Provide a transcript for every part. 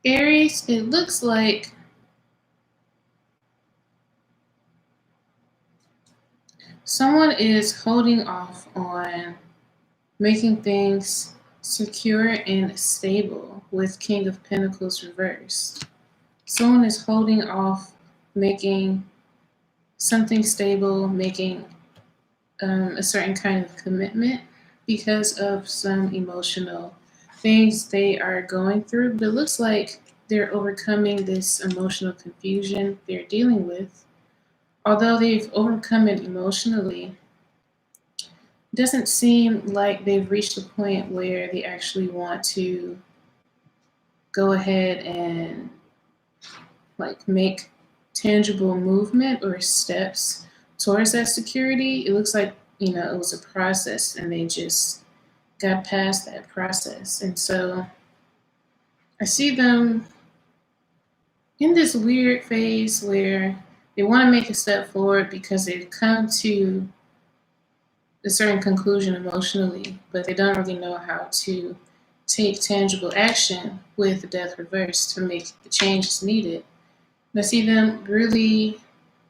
Aries, it looks like someone is holding off on making things secure and stable with King of Pentacles reversed. Someone is holding off making something stable, making a certain kind of commitment because of some emotional things they are going through. But it looks like they're overcoming this emotional confusion they're dealing with. Although they've overcome it emotionally, it doesn't seem like they've reached a point where they actually want to go ahead and like make tangible movement or steps towards that security. It looks like, it was a process and they just got past that process. And so I see them in this weird phase where they want to make a step forward because they've come to a certain conclusion emotionally, but they don't really know how to take tangible action with the death reverse to make the changes needed. And I see them really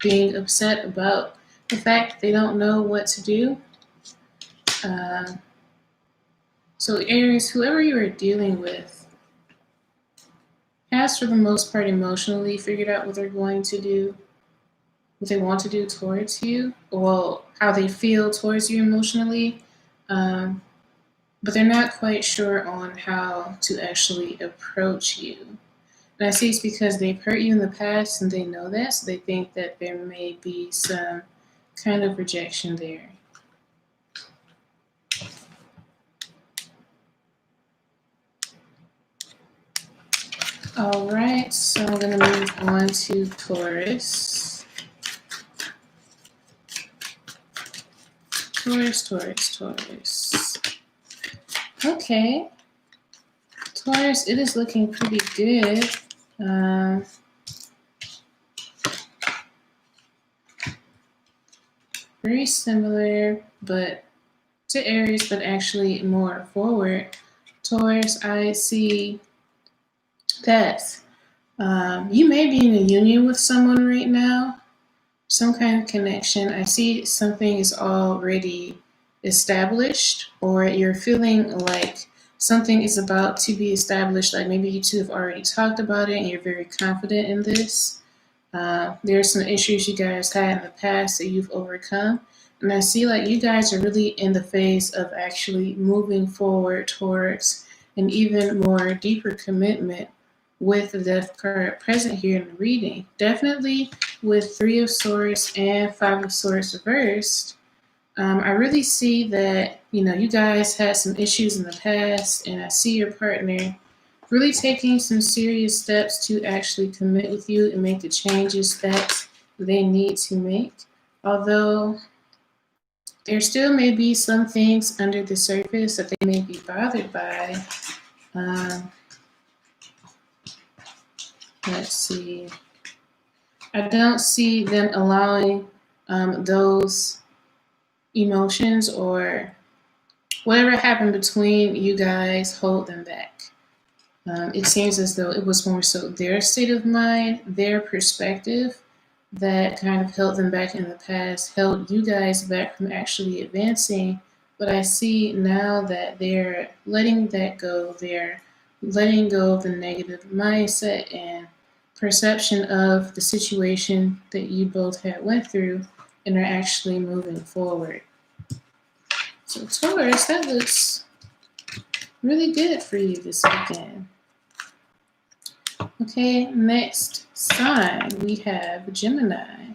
being upset about the fact that they don't know what to do. So Aries, whoever you are dealing with, has for the most part emotionally figured out what they're going to do, what they want to do towards you, or how they feel towards you emotionally. But they're not quite sure on how to actually approach you. And I see it's because they've hurt you in the past and they know that, so they think that there may be some kind of rejection there. All right, so I'm going to move on to Taurus. Taurus. Okay. Taurus, it is looking pretty good. Very similar, but to Aries, but actually more forward. Taurus, I see that you may be in a union with someone right now, some kind of connection. I see something is already established, or you're feeling like something is about to be established, like maybe you two have already talked about it and you're very confident in this. There are some issues you guys had in the past that you've overcome. And I see like you guys are really in the phase of actually moving forward towards an even more deeper commitment with the Death card present here in the reading. Definitely with 3 of Swords and 5 of Swords reversed. I really see that, you guys had some issues in the past, and I see your partner really taking some serious steps to actually commit with you and make the changes that they need to make. Although there still may be some things under the surface that they may be bothered by. Let's see. I don't see them allowing those emotions or whatever happened between you guys hold them back. It seems as though it was more so their state of mind, their perspective that kind of held them back in the past, held you guys back from actually advancing. But I see now that they're letting that go. They're letting go of the negative mindset and perception of the situation that you both had went through and are actually moving forward. So Taurus, that looks really good for you this weekend. Okay, next sign we have Gemini.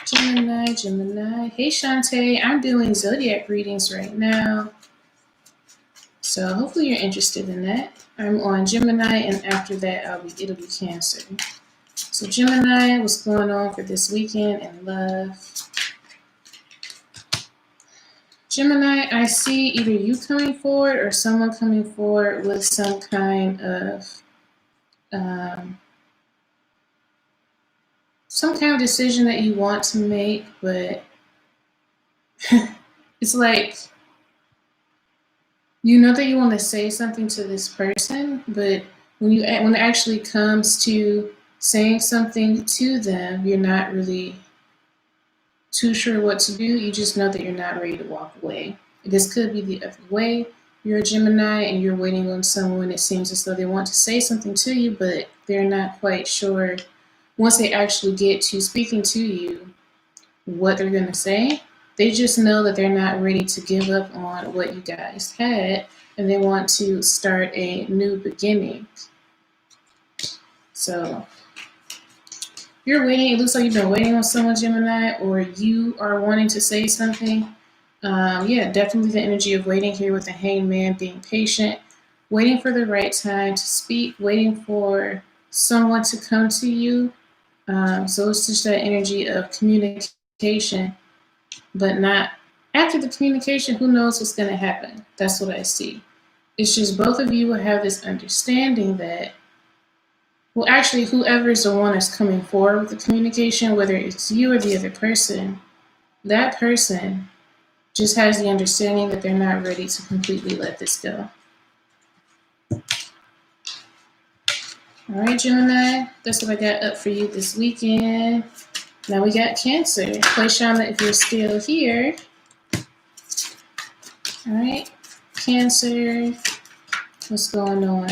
Gemini. Hey Shantae, I'm doing zodiac readings right now. So hopefully you're interested in that. I'm on Gemini, and after that it'll be Cancer. So Gemini, what's going on for this weekend in love? Gemini, I see either you coming forward or someone coming forward with some kind of decision that you want to make, but it's like You know that you want to say something to this person, but when it actually comes to saying something to them, you're not really too sure what to do. You just know that you're not ready to walk away. This could be the other way. You're a Gemini and you're waiting on someone. It seems as though they want to say something to you, but they're not quite sure once they actually get to speaking to you what they're going to say. They just know that they're not ready to give up on what you guys had and they want to start a new beginning. So you're waiting, it looks like you've been waiting on someone, Gemini, or you are wanting to say something. Yeah, definitely the energy of waiting here with the Hanged Man, being patient, waiting for the right time to speak, waiting for someone to come to you. So it's just that energy of communication, but not after the communication, who knows what's going to happen? That's what I see. It's just both of you will have this understanding that, well, actually, whoever's the one that's coming forward with the communication, whether it's you or the other person, that person just has the understanding that they're not ready to completely let this go. All right, Gemini, that's what I got up for you this weekend. Now we got Cancer. Play Shauna if you're still here. All right, Cancer, what's going on?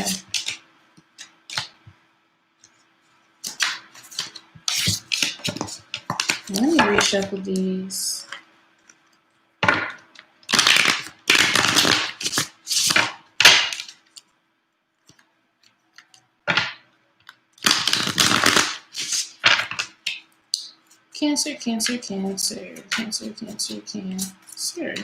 Let me reshuffle these. Cancer, Cancer, Cancer, Cancer, Cancer, Cancer.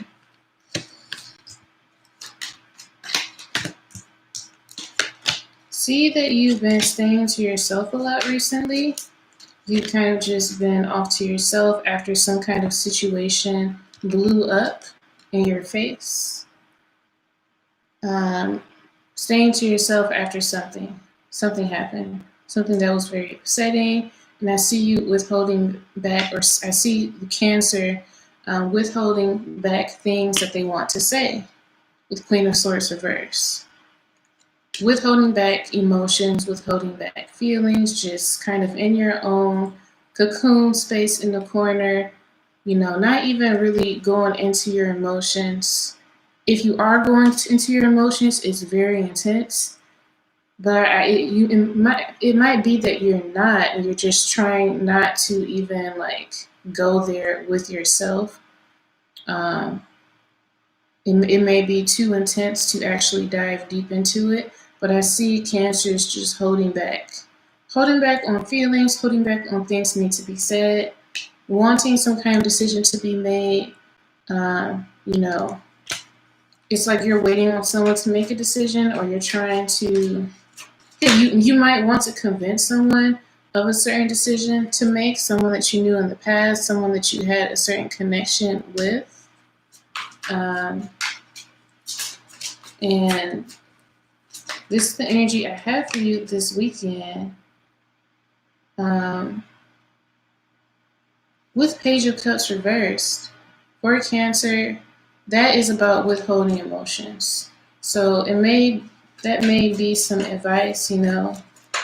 See that you've been staying to yourself a lot recently. You've kind of just been off to yourself after some kind of situation blew up in your face. Staying to yourself after something happened, something that was very upsetting. And I see you withholding back, or I see the Cancer withholding back things that they want to say with Queen of Swords reverse. Withholding back emotions, withholding back feelings, just kind of in your own cocoon space in the corner, you know, not even really going into your emotions. If you are going into your emotions, it's very intense. But it might be that you're not, and you're just trying not to even like go there with yourself. It may be too intense to actually dive deep into it, but I see Cancers just holding back on feelings, holding back on things that need to be said, wanting some kind of decision to be made. You know, it's like you're waiting on someone to make a decision, or you're trying to. You might want to convince someone of a certain decision to make, someone that you knew in the past, someone that you had a certain connection with. And this is the energy I have for you this weekend. With Page of Cups reversed, for Cancer, that is about withholding emotions. So that may be some advice, you know,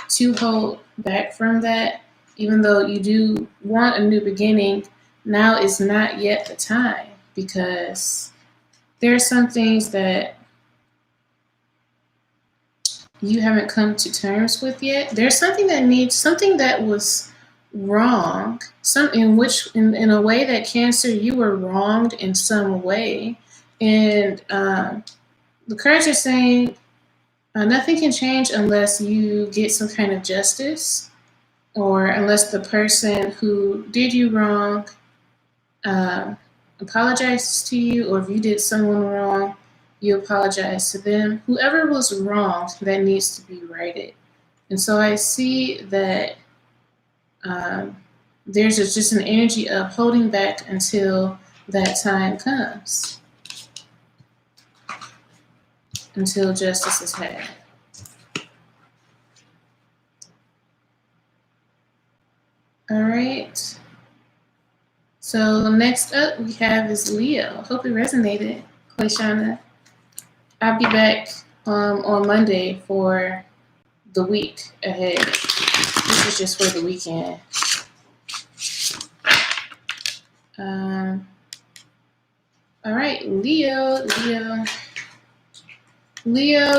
to hold back from that. Even though you do want a new beginning, now is not yet the time, because there are some things that you haven't come to terms with yet. There's something that was wrong, in a way that Cancer, you were wronged in some way. And the cards are saying nothing can change unless you get some kind of justice, or unless the person who did you wrong apologizes to you, or if you did someone wrong, you apologize to them. Whoever was wronged, that needs to be righted. And so I see that there's just an energy of holding back until that time comes, until justice is had. All right. So next up we have is Leo. Hope it resonated, Shauna. I'll be back on Monday for the week ahead. This is just for the weekend. All right, Leo,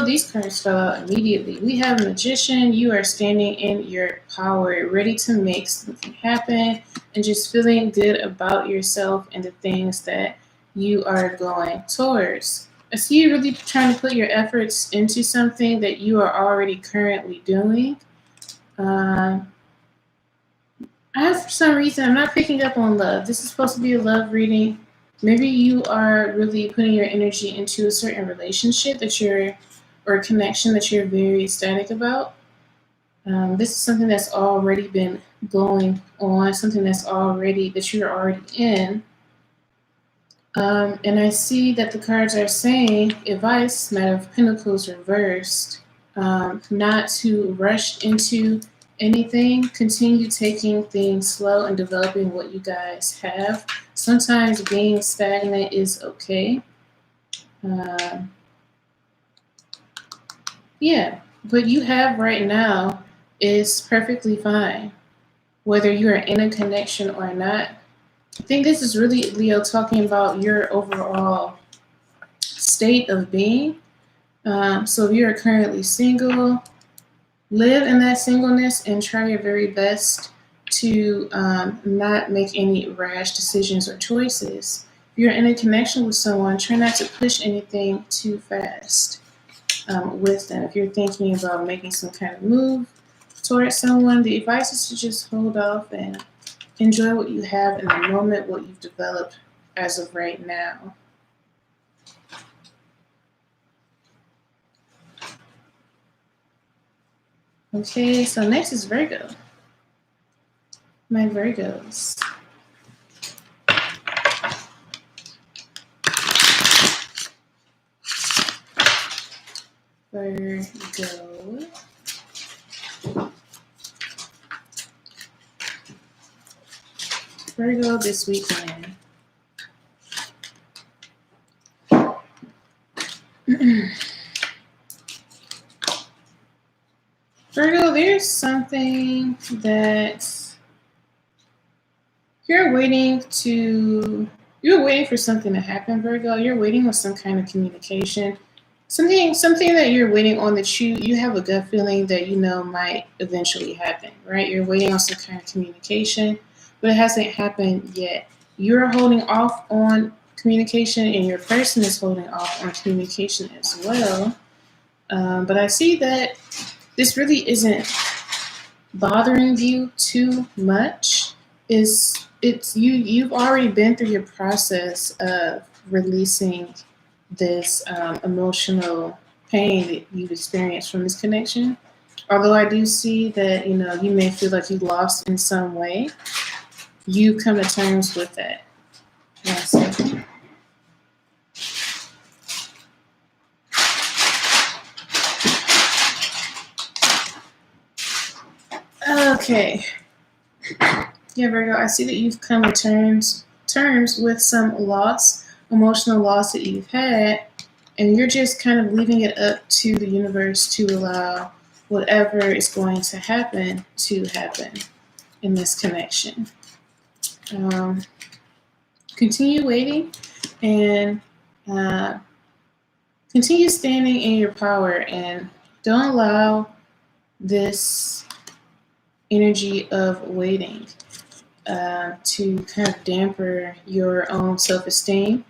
these cards fell out immediately. We have Magician. You are standing in your power, ready to make something happen, and just feeling good about yourself and the things that you are going towards. I see you really trying to put your efforts into something that you are already currently doing. For some reason, I'm not picking up on love. This is supposed to be a love reading. Maybe you are really putting your energy into a certain relationship or a connection that you're very ecstatic about. This is something that's already been going on, something that you're already in. And I see that the cards are saying advice, Knight of Pentacles reversed, not to rush into anything. Continue taking things slow and developing what you guys have. Sometimes being stagnant is okay. Yeah, what you have right now is perfectly fine, whether you are in a connection or not. I think this is really, Leo, talking about your overall state of being. So if you're currently single, live in that singleness and try your very best to not make any rash decisions or choices. If you're in a connection with someone, try not to push anything too fast with them. If you're thinking about making some kind of move towards someone, the advice is to just hold off and enjoy what you have in the moment, what you've developed as of right now. Okay, so next is Virgo. My Virgos. Virgo. Virgo this weekend. Virgo, there's something that you're waiting for something to happen, Virgo. You're waiting on some kind of communication. Something that you're waiting on that you have a gut feeling that you know might eventually happen, right? You're waiting on some kind of communication, but it hasn't happened yet. You're holding off on communication and your person is holding off on communication as well. But I see that this really isn't bothering you too much. You've already been through your process of releasing this emotional pain that you've experienced from this connection. Although I do see that you may feel like you lost in some way, you come to terms with that. One second. Okay. Yeah, Virgo, I see that you've come to terms with some emotional loss that you've had, and you're just kind of leaving it up to the universe to allow whatever is going to happen in this connection. Continue waiting and continue standing in your power, and don't allow this energy of waiting to kind of damper your own self-esteem,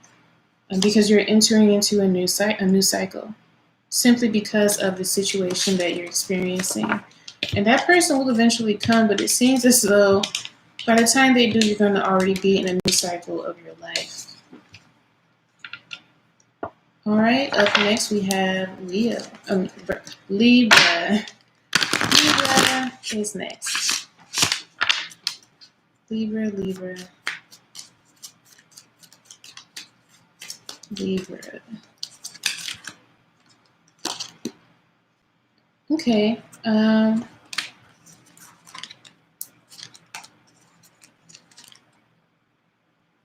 because you're entering into a new cycle simply because of the situation that you're experiencing. And that person will eventually come, but it seems as though by the time they do, you're going to already be in a new cycle of your life. All right, up next we have Libra. Libra is next. Libra. Okay.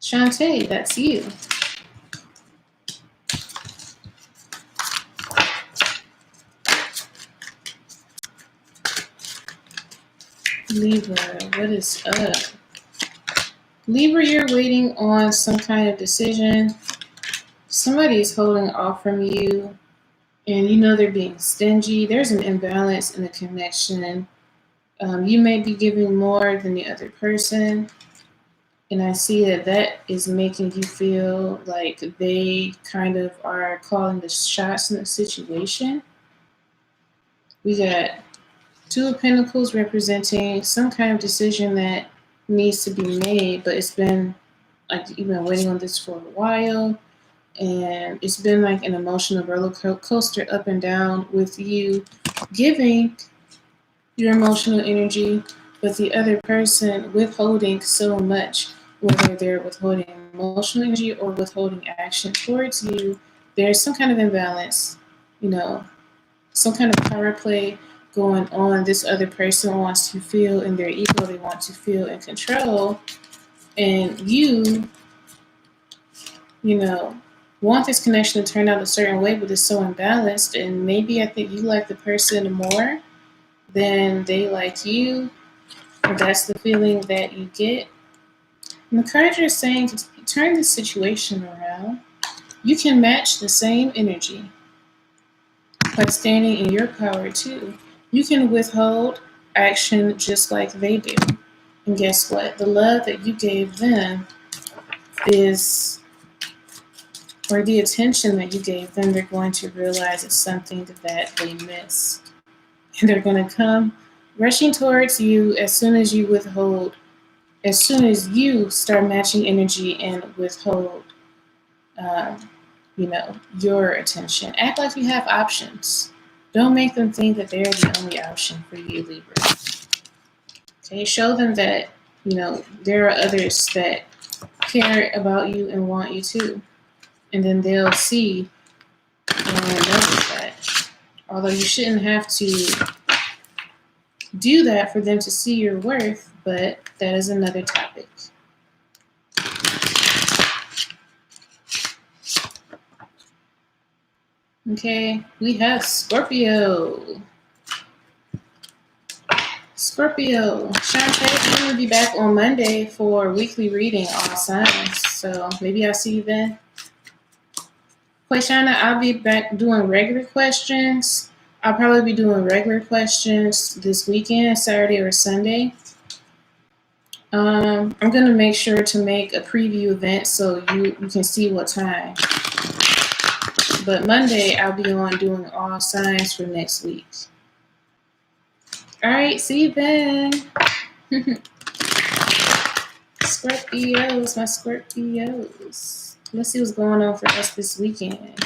Shantae, that's you. Libra, what is up? Libra, you're waiting on some kind of decision. Somebody's holding off from you, and you know they're being stingy. There's an imbalance in the connection. You may be giving more than the other person, and I see that is making you feel like they kind of are calling the shots in the situation. We got Two of Pentacles representing some kind of decision that needs to be made, but it's been like you've been waiting on this for a while, and it's been like an emotional roller coaster up and down with you giving your emotional energy, but the other person withholding so much, whether they're withholding emotional energy or withholding action towards you. There's some kind of imbalance, some kind of power play going on. This other person wants to feel in their ego, they want to feel in control, and you want this connection to turn out a certain way, but it's so imbalanced. And maybe I think you like the person more than they like you, or that's the feeling that you get. And the cards are saying to turn the situation around. You can match the same energy by standing in your power too. You can withhold action just like they do. And guess what? The love that you gave them or the attention that you gave them, they're going to realize it's something that they missed. And they're going to come rushing towards you as soon as you withhold, as soon as you start matching energy and withhold, your attention. Act like you have options. Don't make them think that they're the only option for you, Libra. Okay, show them that, there are others that care about you and want you too. And then they'll see and notice that. Although you shouldn't have to do that for them to see your worth, but that is another topic. Okay, we have Scorpio. Shantae, I'm going to be back on Monday for weekly reading, all signs. So maybe I'll see you then. Quayshana, I'll be back doing regular questions. I'll probably be doing regular questions this weekend, Saturday or Sunday. I'm going to make sure to make a preview event so you can see what time. But Monday, I'll be on doing all signs for next week. All right, see you then. Scorpios, my Scorpios. Let's see what's going on for us this weekend.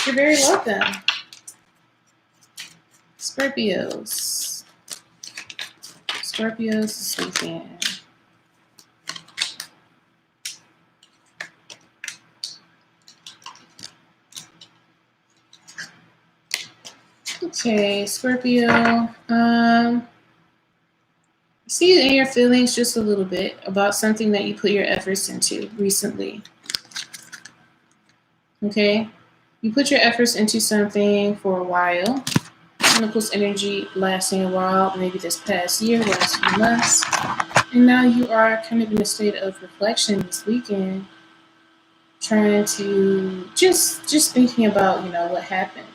You're very welcome. Scorpios this weekend. Okay, Scorpio. See you in your feelings just a little bit about something that you put your efforts into recently. Okay? You put your efforts into something for a while. Pentacles energy lasting a while, maybe this past year, last few months. And now you are kind of in a state of reflection this weekend, trying to just thinking about, what happened.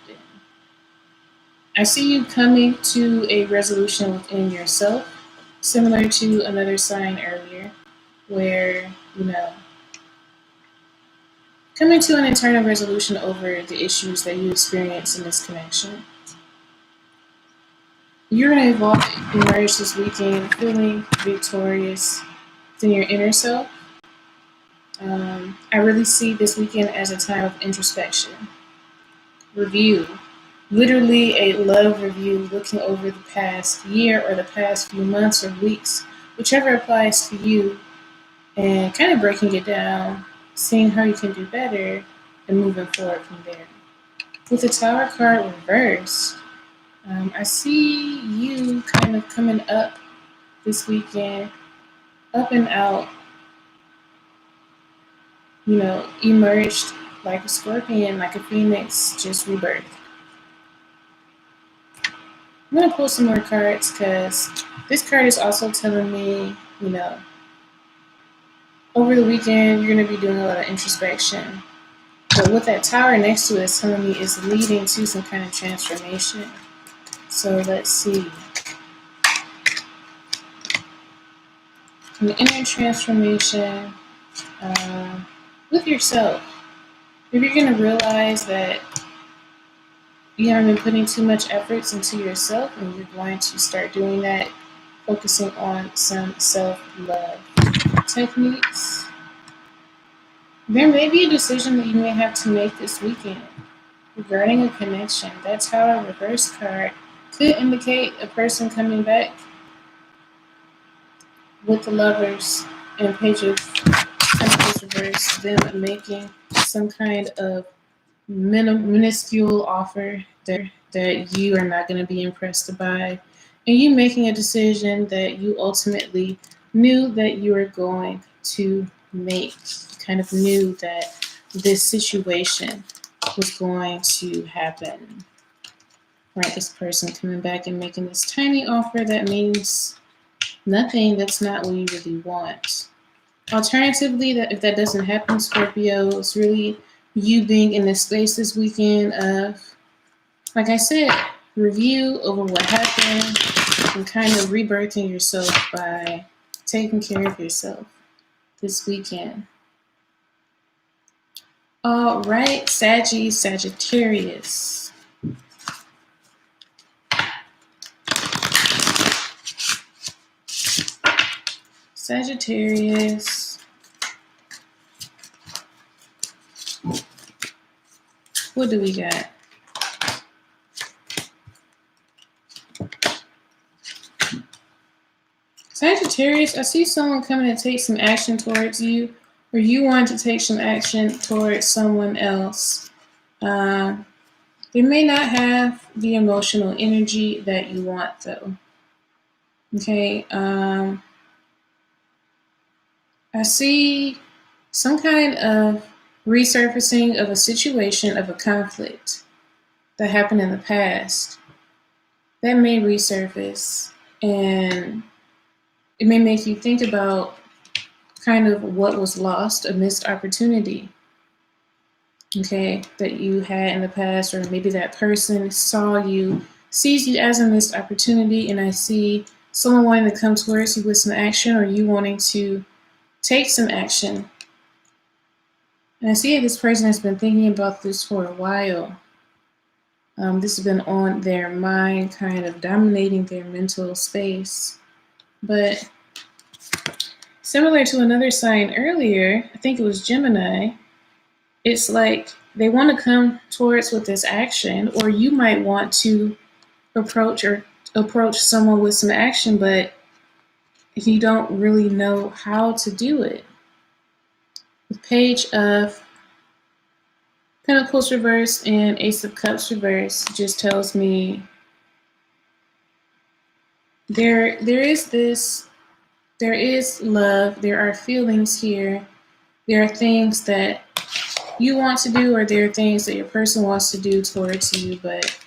I see you coming to a resolution within yourself, similar to another sign earlier, where, coming to an internal resolution over the issues that you experience in this connection. You're going to emerge this weekend feeling victorious within your inner self. I really see this weekend as a time of introspection, review, literally a love review, looking over the past year or the past few months or weeks, whichever applies to you, and kind of breaking it down, seeing how you can do better, and moving forward from there. With the Tower card reversed, I see you kind of coming up this weekend, up and out, emerged like a scorpion, like a phoenix, just rebirth. I'm going to pull some more cards because this card is also telling me, over the weekend, you're going to be doing a lot of introspection. But with that tower next to it, it's telling me it's leading to some kind of transformation. So let's see. An inner transformation with yourself. Maybe you're going to realize that you haven't been putting too much efforts into yourself, and you're going to start doing that, focusing on some self-love techniques. There may be a decision that you may have to make this weekend regarding a connection. That Tower reverse card could indicate a person coming back with the Lovers and Page of Pentacles reverse, them making some kind of minuscule offer that you are not going to be impressed by, and you making a decision that you ultimately knew that you were going to make. You kind of knew that this situation was going to happen. Right, this person coming back and making this tiny offer that means nothing, that's not what you really want. Alternatively, that if that doesn't happen, Scorpio, it's really you being in this space this weekend of, like I said, review over what happened and kind of rebirthing yourself by taking care of yourself this weekend. All right, Sagittarius. Sagittarius. What do we got? Sagittarius, I see someone coming to take some action towards you, or you want to take some action towards someone else. They may not have the emotional energy that you want, though. Okay. I see some kind of resurfacing of a situation, of a conflict that happened in the past. That may resurface, and it may make you think about kind of what was lost, a missed opportunity, okay, that you had in the past, or maybe that person sees you as a missed opportunity, and I see someone wanting to come towards you with some action, or you wanting to take some action. And I see this person has been thinking about this for a while. This has been on their mind, kind of dominating their mental space. But similar to another sign earlier, I think it was Gemini, it's like they want to come towards with this action, or you might want to approach someone with some action, but you don't really know how to do it. The Page of Pentacles reverse and Ace of Cups reverse just tells me there is love, there are feelings here, there are things that you want to do, or there are things that your person wants to do towards you, but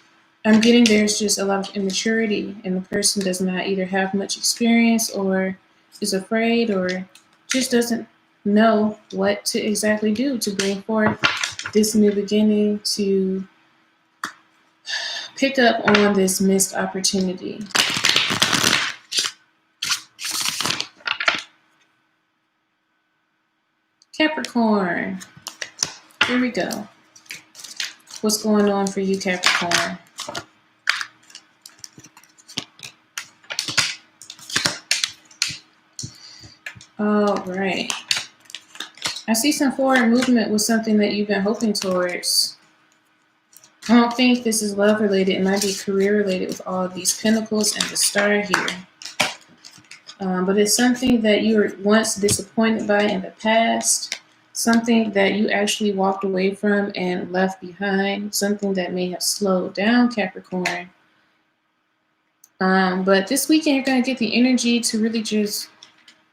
I'm getting there's just a lot of immaturity, and the person does not either have much experience, or is afraid, or just doesn't know what to exactly do to bring forth this new beginning, to pick up on this missed opportunity. Capricorn. Here we go. What's going on for you, Capricorn? All right. I see some forward movement with something that you've been hoping towards. I don't think this is love related. It might be career related with all of these pentacles and the star here. But it's something that you were once disappointed by in the past, something that you actually walked away from and left behind, something that may have slowed down, Capricorn. But this weekend, you're going to get the energy to really just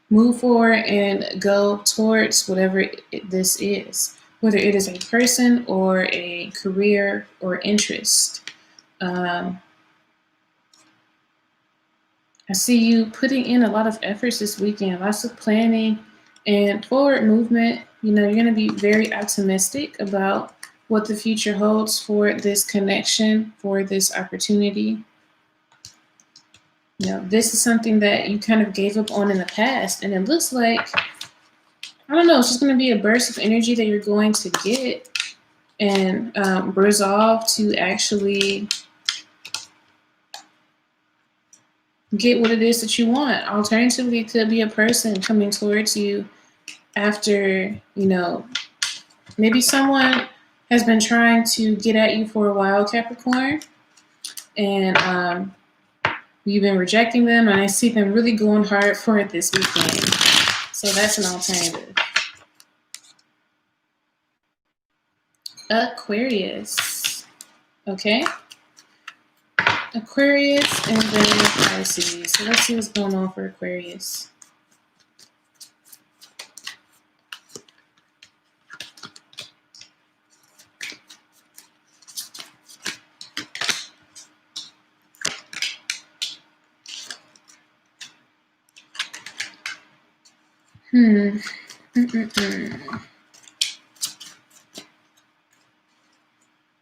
move forward and go towards whatever this is, whether it is a person or a career or interest. I see you putting in a lot of efforts this weekend, lots of planning and forward movement. You know, you're going to be very optimistic about what the future holds for this connection, for this opportunity. You know, this is something that you kind of gave up on in the past, and it looks like, I don't know, it's just going to be a burst of energy that you're going to get and resolve to actually get what it is that you want. Alternatively, it could be a person coming towards you after, you know, maybe someone has been trying to get at you for a while, Capricorn, and you've been rejecting them, and I see them really going hard for it this weekend. So that's an alternative. Aquarius. Okay. Aquarius and then Pisces. So let's see what's going on for Aquarius.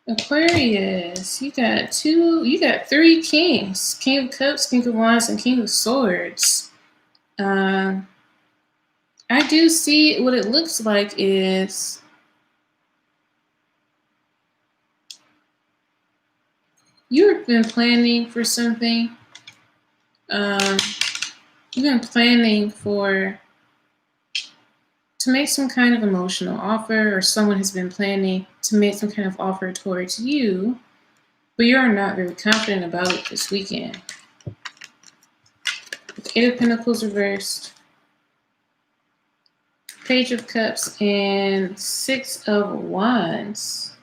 Aquarius, you got three kings. King of Cups, King of Wands, and King of Swords. I do see what it looks like is you've been planning for something. You've been planning to make some kind of emotional offer, or someone has been planning to make some kind of offer towards you, but you're not very confident about it this weekend. With Eight of Pentacles reversed, Page of Cups, and Six of Wands.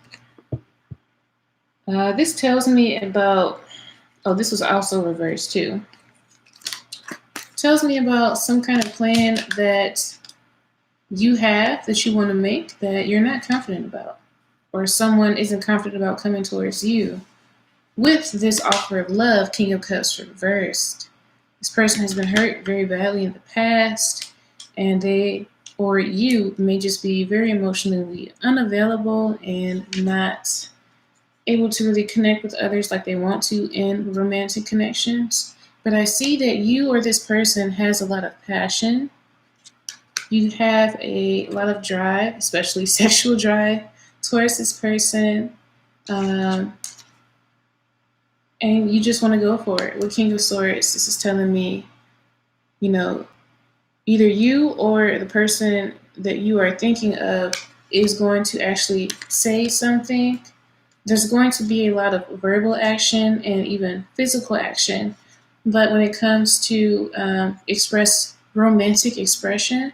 This tells me about, this was also reversed too. Tells me about some kind of plan that you have that you want to make that you're not confident about, or someone isn't confident about coming towards you with this offer of love, King of Cups reversed. This person has been hurt very badly in the past, and they or you may just be very emotionally unavailable and not able to really connect with others like they want to in romantic connections. But I see that you or this person has a lot of passion. You have a lot of drive, especially sexual drive, towards this person. And you just want to go for it. With King of Swords, this is telling me, you know, either you or the person that you are thinking of is going to actually say something. There's going to be a lot of verbal action and even physical action. But when it comes to romantic expression,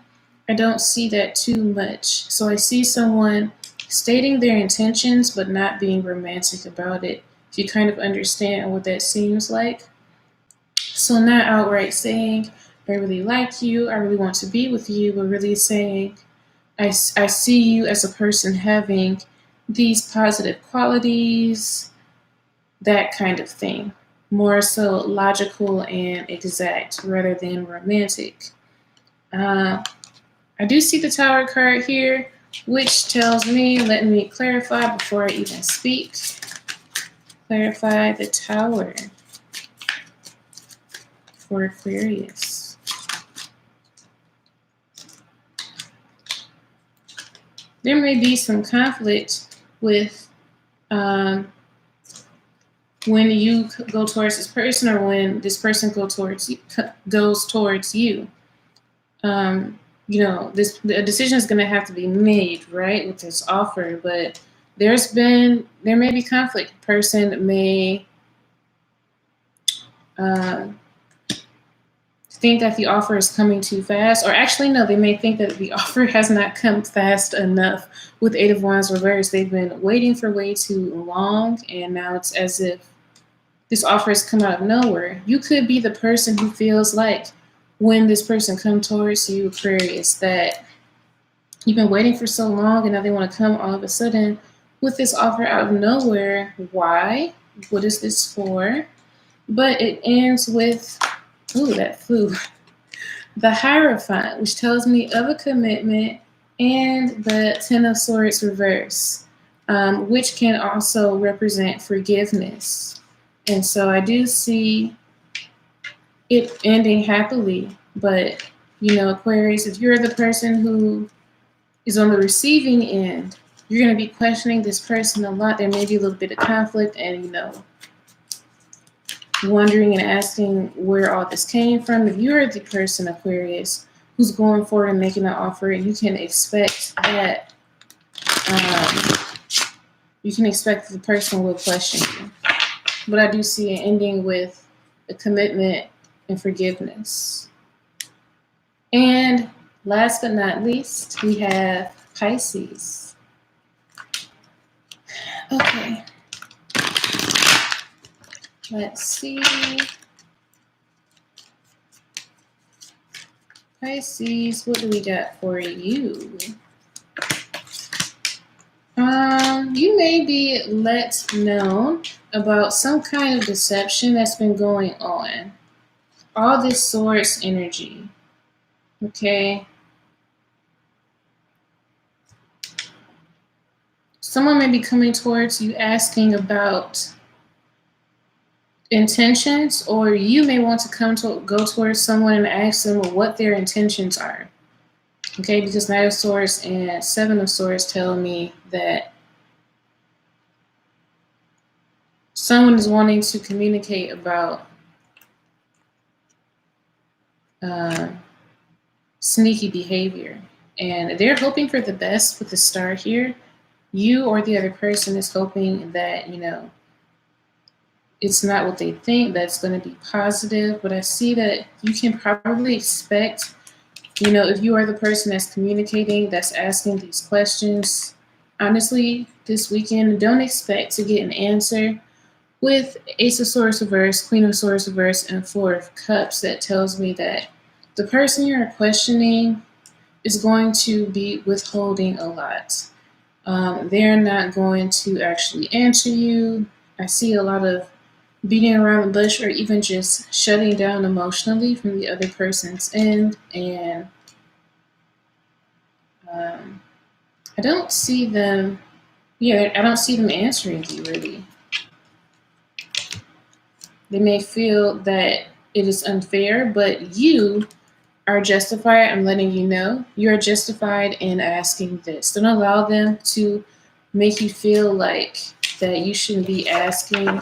I don't see that too much. So I see someone stating their intentions but not being romantic about it, if you kind of understand what that seems like. So not outright saying, I really like you, I really want to be with you, but really saying, I see you as a person having these positive qualities, that kind of thing. More so logical and exact rather than romantic. I do see the Tower card here, which tells me, let me clarify before I even speak. Clarify the Tower for Aquarius. There may be some conflict with when you go towards this person or when this person goes towards you. You know, a decision is going to have to be made, right, with this offer, but there may be conflict. The person may think that the offer is coming too fast, or actually no, they may think that the offer has not come fast enough. With Eight of Wands reversed, they've been waiting for way too long, and now it's as if this offer has come out of nowhere. You could be the person who feels like when this person comes towards you, Aquarius, that you've been waiting for so long and now they want to come all of a sudden with this offer out of nowhere. Why? What is this for? But it ends with Ooh, that flew. The Hierophant, which tells me of a commitment, and the Ten of Swords reverse, which can also represent forgiveness. And so I do see it ending happily, but Aquarius, if you're the person who is on the receiving end, you're going to be questioning this person a lot. There may be a little bit of conflict and, wondering and asking where all this came from. If you're the person, Aquarius, who's going forward and making an offer, you can expect that the person will question you. But I do see it ending with a commitment and forgiveness. And last but not least, we have Pisces. Okay. Let's see. Pisces, what do we got for you? You may be let know about some kind of deception that's been going on. All this Swords energy. Okay. Someone may be coming towards you asking about intentions, or you may want to go towards someone and ask them what their intentions are. Okay, because Knight of Swords and Seven of Swords tell me that someone is wanting to communicate about sneaky behavior, and they're hoping for the best with the star here. You or the other person is hoping that, it's not what they think, that's going to be positive. But I see that you can probably expect, if you are the person that's communicating, that's asking these questions, honestly, this weekend, don't expect to get an answer with Ace of Swords reverse, Queen of Swords reverse, and Four of Cups. That tells me that the person you're questioning is going to be withholding a lot. They're not going to actually answer you. I see a lot of beating around the bush, or even just shutting down emotionally from the other person's end. And I don't see them answering you, really. They may feel that it is unfair, but you are justified. I'm letting you know you're justified in asking this. Don't allow them to make you feel like that you shouldn't be asking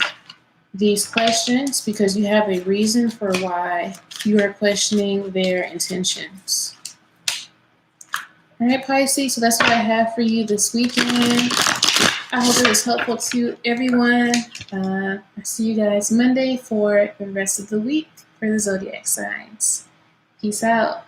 these questions, because you have a reason for why you are questioning their intentions. All right, Pisces, so that's what I have for you this weekend. I hope it was helpful to everyone. I see you guys Monday for the rest of the week for the zodiac signs. Peace out.